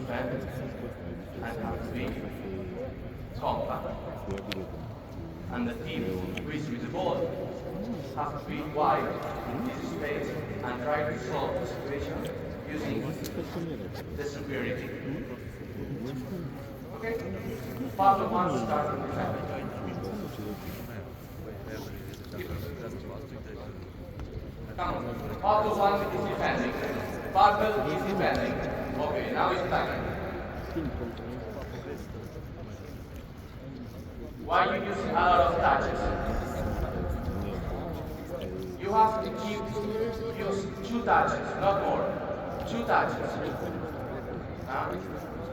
defend and have to be compact. And the team who is with the ball have to be wide in this space and try to solve the situation using the superiority. Okay? Part of one starts with defending. Come on. Part of one is defending. Part is defending. Okay, now it's attacking. Why you use a lot of touches? You have to use 2 touches, not more. 2 touches.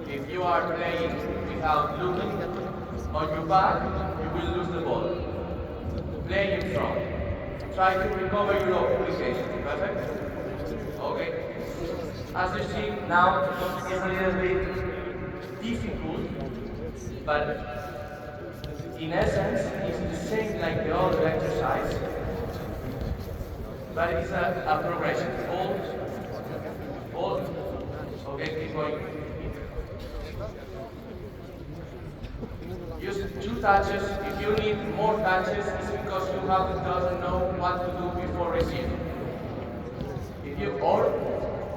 If you are playing without looking on your back, you will lose the ball. Play in front. Try to recover your obligation. Perfect? Okay. As you see now, it's a little bit difficult, but in essence, it's the same like the other exercise, but it's a progression. Hold. Okay, keep going. Use 2 touches. If you need more touches, it's because you doesn't know what to do before receiving. If you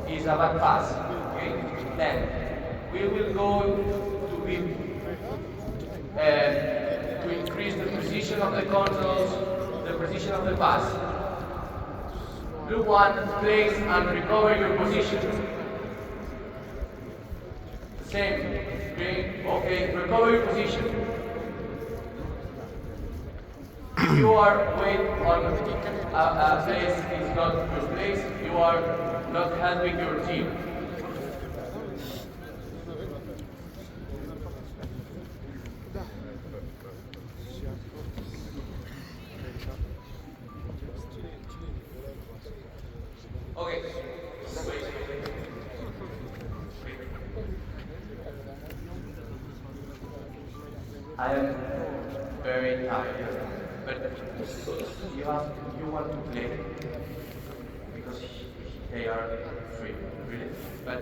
is a bad pass. Okay, then we will go to increase the precision of the controls, the precision of the pass. Blue 1, place and recover your position. The same. Green, okay, recover your position. If you are waiting on a place is not your place, you are not helping your team. Okay. I am very tired, but you want to play because they are free, really. But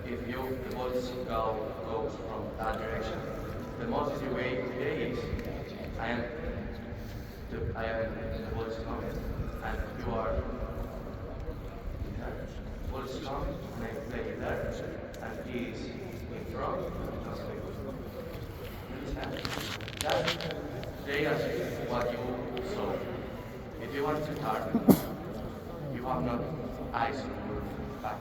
if the ball goes from that direction, the most easy way to play is the ball is coming, and you are there. The ball is coming, and I play there, and he is in front. That's what you saw. If you want to start, you have not eyes on your back.